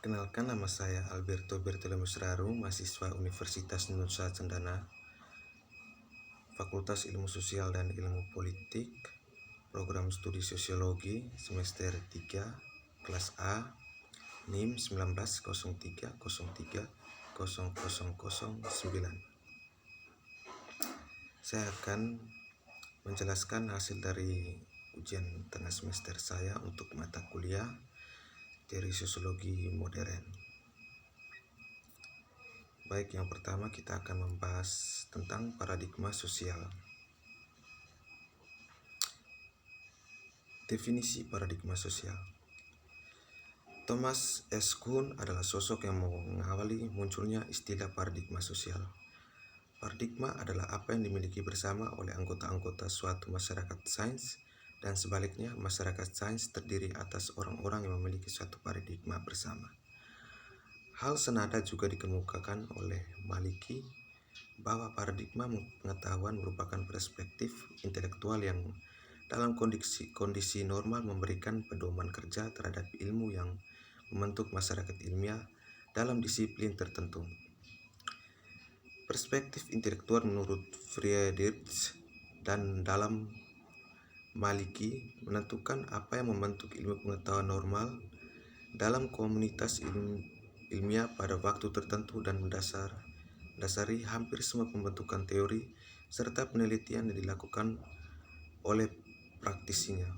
Perkenalkan, nama saya Alberto Bertolomeo Raru, mahasiswa Universitas Nusa Cendana, Fakultas Ilmu Sosial dan Ilmu Politik, Program Studi Sosiologi, semester 3, kelas A, NIM 1903030009. Saya akan menjelaskan hasil dari ujian tengah semester saya untuk mata kuliah Teori Sosiologi Modern. Baik, yang pertama kita akan membahas tentang paradigma sosial. Definisi paradigma sosial. Thomas S. Kuhn adalah sosok yang mengawali munculnya istilah paradigma sosial. Paradigma adalah apa yang dimiliki bersama oleh anggota-anggota suatu masyarakat sains, dan sebaliknya masyarakat sains terdiri atas orang-orang yang memiliki suatu paradigma bersama. Hal senada juga dikemukakan oleh Maliki bahwa paradigma pengetahuan merupakan perspektif intelektual yang dalam kondisi normal memberikan pedoman kerja terhadap ilmu yang membentuk masyarakat ilmiah dalam disiplin tertentu. Perspektif intelektual menurut Friedrich dan dalam Maliki menentukan apa yang membentuk ilmu pengetahuan normal dalam komunitas ilmiah pada waktu tertentu dan mendasari hampir semua pembentukan teori serta penelitian yang dilakukan oleh praktisinya.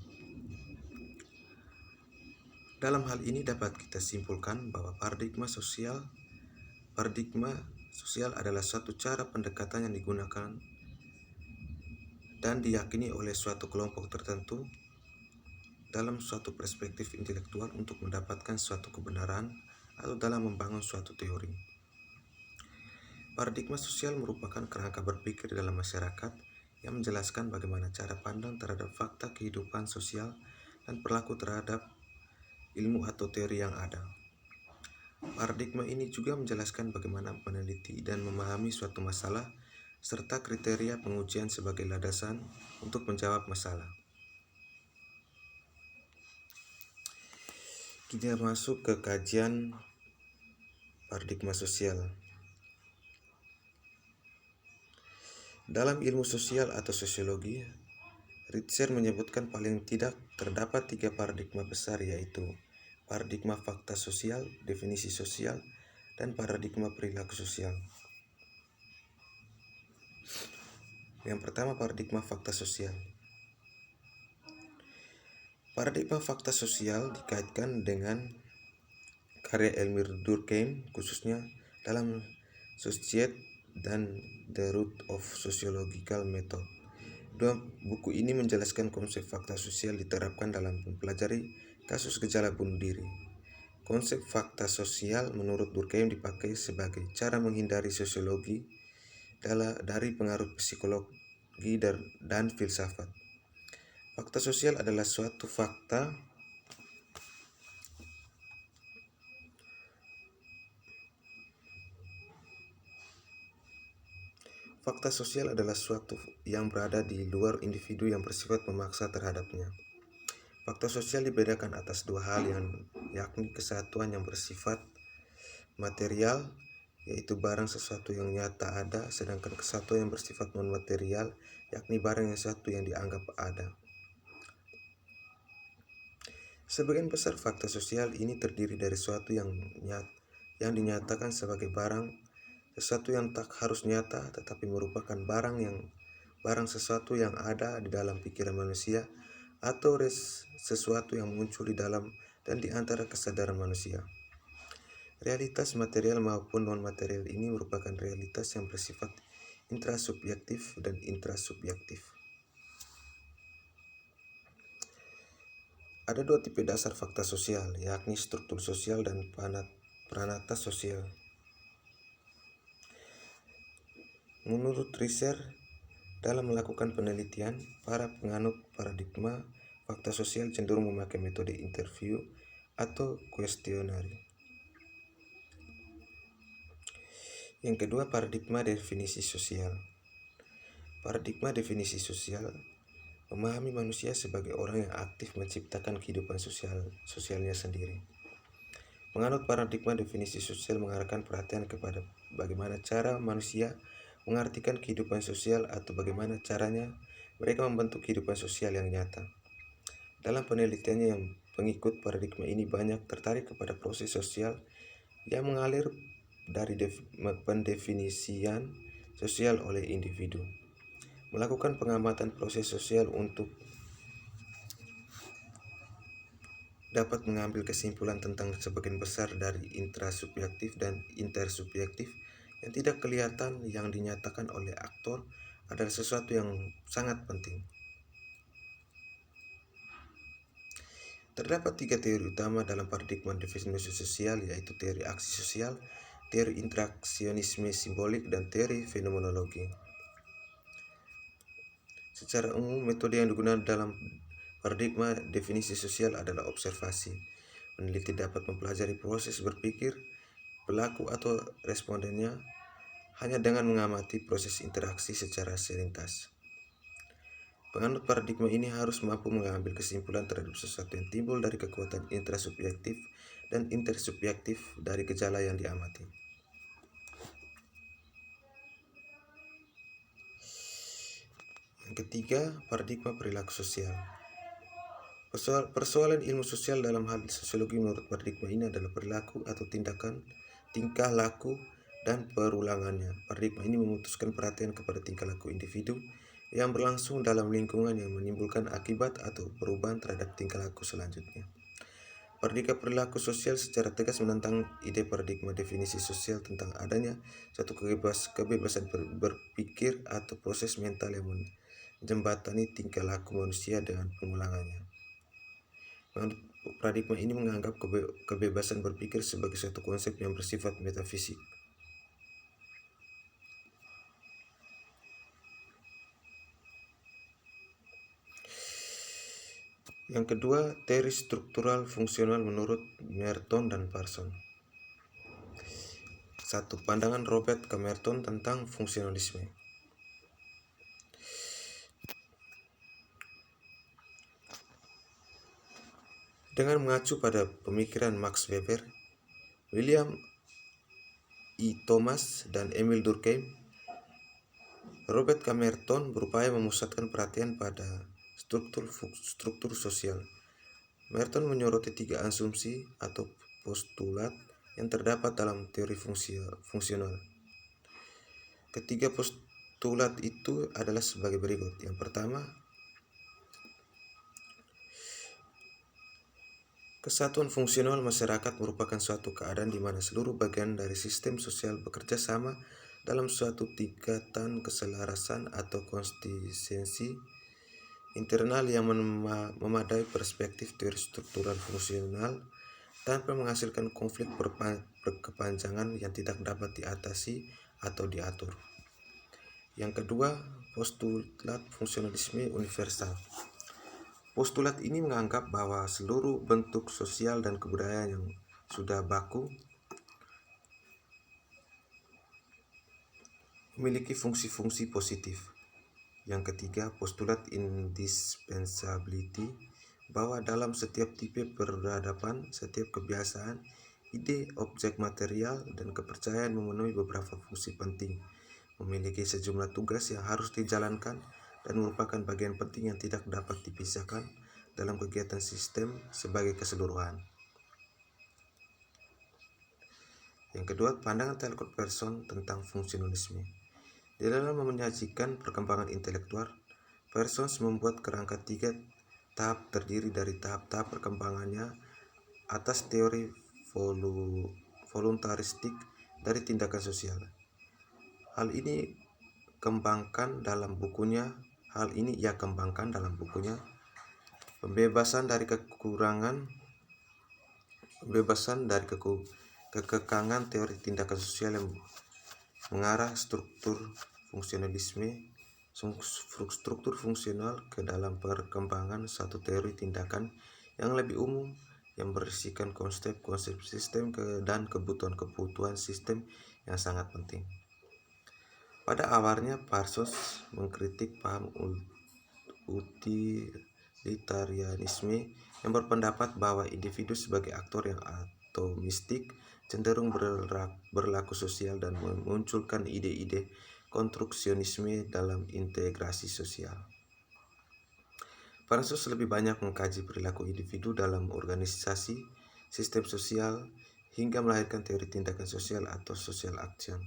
Dalam hal ini dapat kita simpulkan bahwa paradigma sosial adalah suatu cara pendekatan yang digunakan dan diyakini oleh suatu kelompok tertentu dalam suatu perspektif intelektual untuk mendapatkan suatu kebenaran atau dalam membangun suatu teori. Paradigma sosial merupakan kerangka berpikir dalam masyarakat yang menjelaskan bagaimana cara pandang terhadap fakta kehidupan sosial dan berlaku terhadap ilmu atau teori yang ada. Paradigma ini juga menjelaskan bagaimana meneliti dan memahami suatu masalah serta kriteria pengujian sebagai landasan untuk menjawab masalah. Kita masuk ke kajian paradigma sosial. Dalam ilmu sosial atau sosiologi, Ritzer menyebutkan paling tidak terdapat 3 paradigma besar, yaitu paradigma fakta sosial, definisi sosial, dan paradigma perilaku sosial. Yang pertama, paradigma fakta sosial. Paradigma fakta sosial dikaitkan dengan karya Emile Durkheim, khususnya dalam Society dan The Root of Sociological Method. Dua buku ini menjelaskan konsep fakta sosial diterapkan dalam mempelajari kasus gejala bunuh diri. Konsep fakta sosial menurut Durkheim dipakai sebagai cara menghindari sosiologi dari pengaruh psikologi dan filsafat. Fakta sosial adalah suatu fakta sosial adalah suatu yang berada di luar individu yang bersifat memaksa terhadapnya. Fakta sosial dibedakan atas 2 hal, yakni kesatuan yang bersifat material, yaitu barang sesuatu yang nyata ada, sedangkan kesatuan yang bersifat non-material, yakni barang yang satu yang dianggap ada. Sebagian besar fakta sosial ini terdiri dari sesuatu yang dinyatakan sebagai barang, sesuatu yang tak harus nyata tetapi merupakan barang sesuatu yang ada di dalam pikiran manusia, atau sesuatu yang muncul di dalam dan di antara kesadaran manusia. Realitas material maupun non-material ini merupakan realitas yang bersifat intrasubjektif dan intrasubjektif. Ada 2 tipe dasar fakta sosial, yakni struktur sosial dan pranata sosial. Menurut Ritzer, dalam melakukan penelitian, para penganut paradigma fakta sosial cenderung memakai metode interview atau kuestionari. Yang kedua, paradigma definisi sosial. Paradigma definisi sosial memahami manusia sebagai orang yang aktif menciptakan kehidupan sosialnya sendiri. Menganut paradigma definisi sosial mengarahkan perhatian kepada bagaimana cara manusia mengartikan kehidupan sosial atau bagaimana caranya mereka membentuk kehidupan sosial yang nyata. Dalam penelitiannya, yang pengikut paradigma ini banyak tertarik kepada proses sosial yang mengalir dari pendefinisian sosial oleh individu. Melakukan pengamatan proses sosial untuk dapat mengambil kesimpulan tentang sebagian besar dari intrasubjektif dan intersubjektif yang tidak kelihatan yang dinyatakan oleh aktor adalah sesuatu yang sangat penting. Terdapat 3 teori utama dalam paradigma definisi sosial, yaitu teori aksi sosial, teori interaksionisme simbolik, dan teori fenomenologi. Secara umum, metode yang digunakan dalam paradigma definisi sosial adalah observasi. Peneliti dapat mempelajari proses berpikir pelaku atau respondennya hanya dengan mengamati proses interaksi secara serentas. Penganut paradigma ini harus mampu mengambil kesimpulan terhadap sesuatu yang timbul dari kekuatan intrasubjektif dan intersubjektif dari gejala yang diamati. Yang ketiga, paradigma perilaku sosial. Persoalan ilmu sosial dalam hal sosiologi menurut paradigma ini adalah perilaku atau tindakan, tingkah laku, dan perulangannya. Paradigma ini memutuskan perhatian kepada tingkah laku individu yang berlangsung dalam lingkungan yang menimbulkan akibat atau perubahan terhadap tingkah laku selanjutnya. Paradigma perilaku sosial secara tegas menentang ide paradigma definisi sosial tentang adanya suatu kebebasan berpikir atau proses mental yang menjembatani tingkah laku manusia dengan pengulangannya. Paradigma ini menganggap kebebasan berpikir sebagai suatu konsep yang bersifat metafisik. Yang kedua, teori struktural fungsional menurut Merton dan Parson. 1. Pandangan Robert K. Merton tentang fungsionalisme. Dengan mengacu pada pemikiran Max Weber, William E. Thomas, dan Emil Durkheim, Robert K. Merton berupaya memusatkan perhatian pada struktur sosial. Merton menyoroti 3 asumsi atau postulat yang terdapat dalam teori fungsional. Ketiga postulat itu adalah sebagai berikut. Yang pertama, kesatuan fungsional masyarakat merupakan suatu keadaan di mana seluruh bagian dari sistem sosial bekerja sama dalam suatu tingkatan keselarasan atau konsistensi internal yang memadai. Perspektif teori struktural fungsional tanpa menghasilkan konflik berkepanjangan yang tidak dapat diatasi atau diatur. Yang kedua, postulat fungsionalisme universal. Postulat ini menganggap bahwa seluruh bentuk sosial dan kebudayaan yang sudah baku memiliki fungsi-fungsi positif. Yang ketiga, postulat indispensability, bahwa dalam setiap tipe peradaban, setiap kebiasaan, ide, objek material, dan kepercayaan memenuhi beberapa fungsi penting, memiliki sejumlah tugas yang harus dijalankan, dan merupakan bagian penting yang tidak dapat dipisahkan dalam kegiatan sistem sebagai keseluruhan. Yang kedua, pandangan Talcott Person tentang fungsionalisme. Di dalam menyajikan perkembangan intelektual, Parsons membuat kerangka 3 tahap terdiri dari tahap-tahap perkembangannya atas teori voluntaristik dari tindakan sosial. Hal ini ia kembangkan dalam bukunya Pembebasan dari kekekangan teori tindakan sosial yang mengarah struktur fungsional ke dalam perkembangan satu teori tindakan yang lebih umum yang berisikan konsep-konsep sistem dan kebutuhan-kebutuhan sistem yang sangat penting. Pada awalnya, Parsons mengkritik paham utilitarianisme yang berpendapat bahwa individu sebagai aktor yang atau mistik cenderung berlaku sosial dan memunculkan ide-ide konstruksionisme dalam integrasi sosial. Paracelsus lebih banyak mengkaji perilaku individu dalam organisasi, sistem sosial, hingga melahirkan teori tindakan sosial atau social action.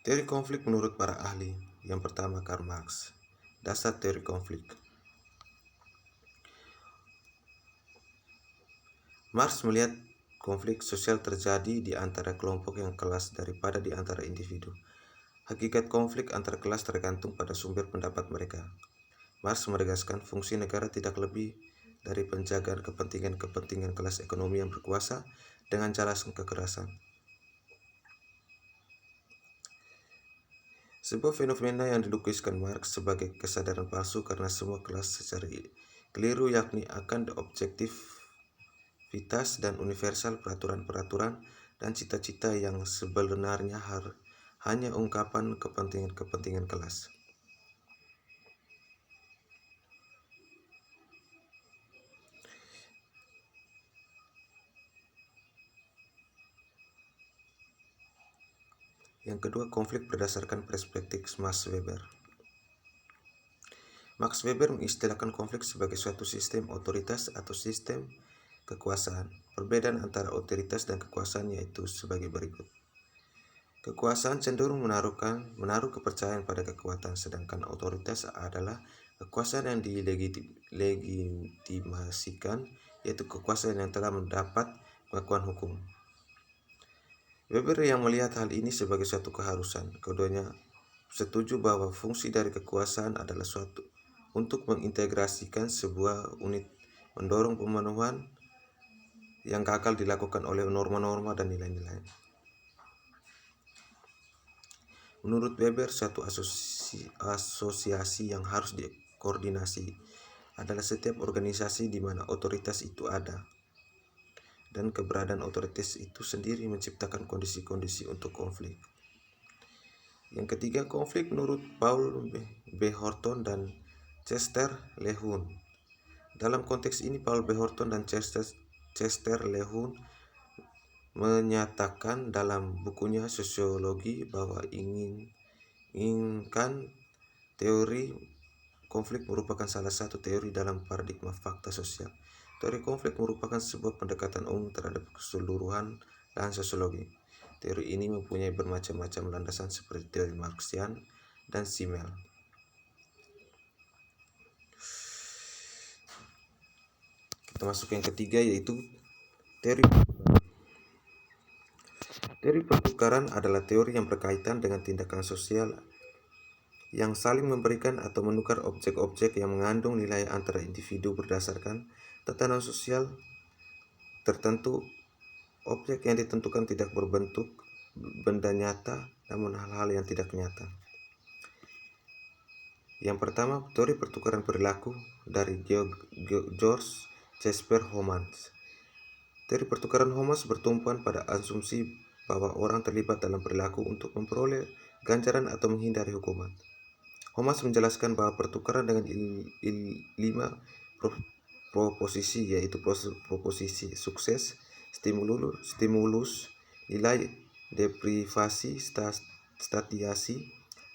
Teori konflik menurut para ahli. Yang pertama, Karl Marx. Dasar teori konflik. Marx melihat konflik sosial terjadi di antara kelompok yang kelas daripada di antara individu. Hakikat konflik antar kelas tergantung pada sumber pendapat mereka. Marx menegaskan fungsi negara tidak lebih dari penjagaan kepentingan kelas ekonomi yang berkuasa dengan cara kekerasan. Sebuah fenomena yang dilukiskan Marx sebagai kesadaran palsu karena semua kelas secara keliru, yakni akan objektivitas dan universal peraturan-peraturan dan cita-cita yang sebenarnya hanya ungkapan kepentingan kelas. Yang kedua, konflik berdasarkan perspektif Max Weber. Max Weber mengistilahkan konflik sebagai suatu sistem otoritas atau sistem kekuasaan. Perbedaan antara otoritas dan kekuasaan yaitu sebagai berikut. Kekuasaan cenderung menaruh kepercayaan pada kekuatan, sedangkan otoritas adalah kekuasaan yang dilegitimasikan, yaitu kekuasaan yang telah mendapat pengakuan hukum. Weber yang melihat hal ini sebagai suatu keharusan. Keduanya setuju bahwa fungsi dari kekuasaan adalah suatu untuk mengintegrasikan sebuah unit, mendorong pemenuhan yang gagal dilakukan oleh norma-norma dan nilai-nilai. Menurut Weber, suatu asosiasi yang harus dikoordinasi adalah setiap organisasi di mana otoritas itu ada, dan keberadaan otoritas itu sendiri menciptakan kondisi-kondisi untuk konflik. Yang ketiga, konflik menurut Paul B. Horton dan Chester LeHun. Dalam konteks ini, Paul B. Horton dan Chester LeHun menyatakan dalam bukunya Sosiologi bahwa inginkan teori konflik merupakan salah satu teori dalam paradigma fakta sosial. Teori konflik merupakan sebuah pendekatan umum terhadap keseluruhan dalam sosiologi. Teori ini mempunyai bermacam-macam landasan seperti teori Marxian dan Simmel. Kita masuk yang ketiga, yaitu teori pertukaran. Teori pertukaran adalah teori yang berkaitan dengan tindakan sosial yang saling memberikan atau menukar objek-objek yang mengandung nilai antara individu berdasarkan tatanan sosial tertentu. Objek yang ditentukan tidak berbentuk benda nyata, namun hal-hal yang tidak nyata. Yang pertama, teori pertukaran perilaku dari George Jasper Homans. Teori pertukaran Homans bertumpuan pada asumsi bahwa orang terlibat dalam perilaku untuk memperoleh ganjaran atau menghindari hukuman. Homans menjelaskan bahwa pertukaran dengan 5 proposisi, yaitu proposisi sukses, stimulus, nilai, deprivasi, statiasi,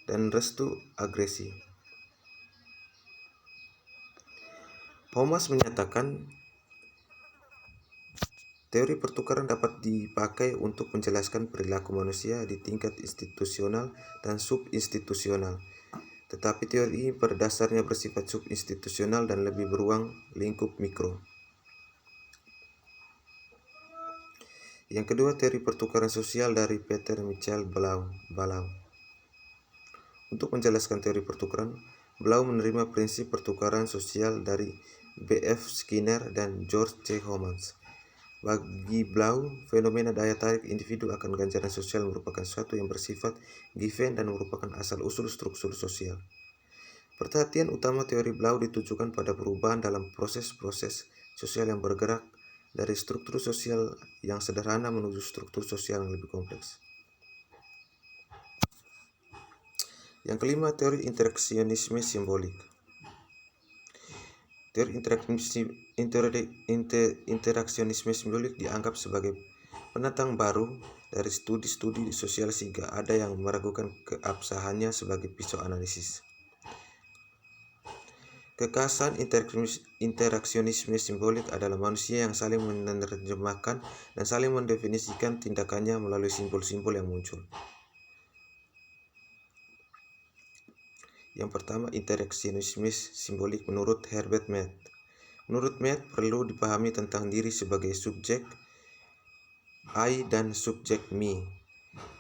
dan restu agresi. Homans menyatakan teori pertukaran dapat dipakai untuk menjelaskan perilaku manusia di tingkat institusional dan subinstitusional. Tetapi teori ini pada dasarnya bersifat subinstitusional dan lebih beruang lingkup mikro. Yang kedua, teori pertukaran sosial dari Peter Michael Blau. Untuk menjelaskan teori pertukaran, Blau menerima prinsip pertukaran sosial dari B.F. Skinner dan George C. Homans. Bagi Blau, fenomena daya tarik individu akan ganjaran sosial merupakan sesuatu yang bersifat given dan merupakan asal-usul struktur sosial. Perhatian utama teori Blau ditujukan pada perubahan dalam proses-proses sosial yang bergerak dari struktur sosial yang sederhana menuju struktur sosial yang lebih kompleks. Yang kelima, teori interaksionisme simbolik. Teori interaksionisme simbolik dianggap sebagai penentang baru dari studi-studi sosial sehingga ada yang meragukan keabsahannya sebagai pisau analisis. Kekhasan interaksionisme simbolik adalah manusia yang saling menerjemahkan dan saling mendefinisikan tindakannya melalui simbol-simbol yang muncul. Yang pertama, interaksionisme simbolik menurut Herbert Mead. Menurut Mead, perlu dipahami tentang diri sebagai subjek I dan subjek me.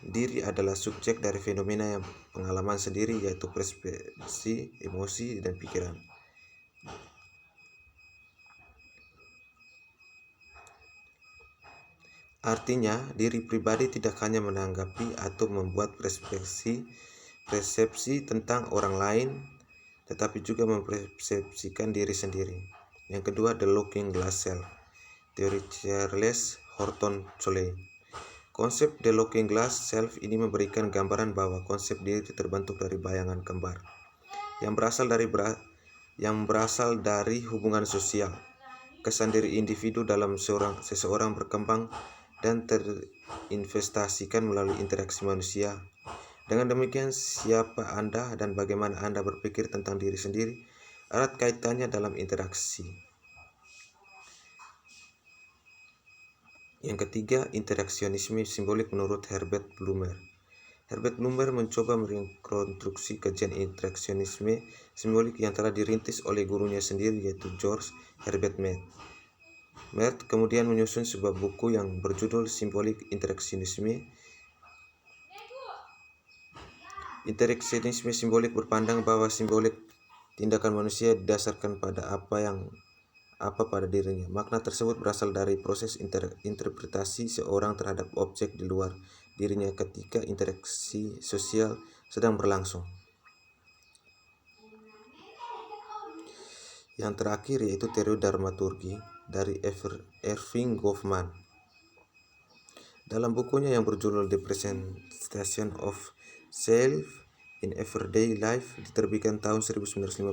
Diri adalah subjek dari fenomena yang pengalaman sendiri, yaitu persepsi, emosi, dan pikiran. Artinya, diri pribadi tidak hanya menanggapi atau membuat persepsi tentang orang lain, tetapi juga mempersepsikan diri sendiri. Yang kedua, The Looking Glass Self, teori Charles Horton Cole. Konsep The Looking Glass Self ini memberikan gambaran bahwa konsep diri terbentuk dari bayangan kembar yang berasal dari hubungan sosial. Kesan diri individu dalam seseorang berkembang dan terinvestasikan melalui interaksi manusia. Dengan demikian, siapa Anda dan bagaimana Anda berpikir tentang diri sendiri erat kaitannya dalam interaksi. Yang ketiga, interaksionisme simbolik menurut Herbert Blumer. Herbert Blumer mencoba merekonstruksi kajian interaksionisme simbolik yang telah dirintis oleh gurunya sendiri, yaitu George Herbert Mead. Mead kemudian menyusun sebuah buku yang berjudul Symbolic Interaksionisme. Interaksionisme simbolik berpandang bahwa simbolik tindakan manusia didasarkan pada apa pada dirinya. Makna tersebut berasal dari proses interpretasi seorang terhadap objek di luar dirinya ketika interaksi sosial sedang berlangsung. Yang terakhir yaitu teori dramaturgi dari Erving Goffman. Dalam bukunya yang berjudul The Presentation of Self in Everyday Life, diterbitkan tahun 1959,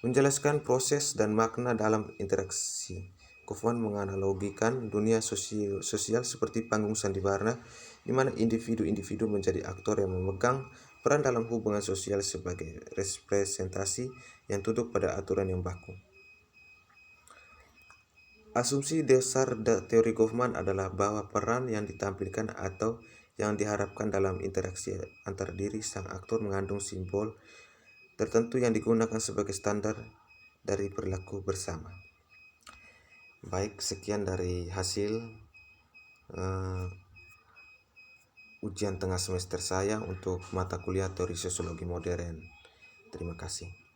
menjelaskan proses dan makna dalam interaksi. Goffman menganalogikan dunia sosial seperti panggung sandiwara, di mana individu-individu menjadi aktor yang memegang peran dalam hubungan sosial sebagai representasi yang tunduk pada aturan yang baku. Asumsi dasar teori Goffman adalah bahwa peran yang ditampilkan atau yang diharapkan dalam interaksi antar diri sang aktor mengandung simbol tertentu yang digunakan sebagai standar dari perilaku bersama. Baik, sekian dari hasil ujian tengah semester saya untuk mata kuliah teori sosiologi modern. Terima kasih.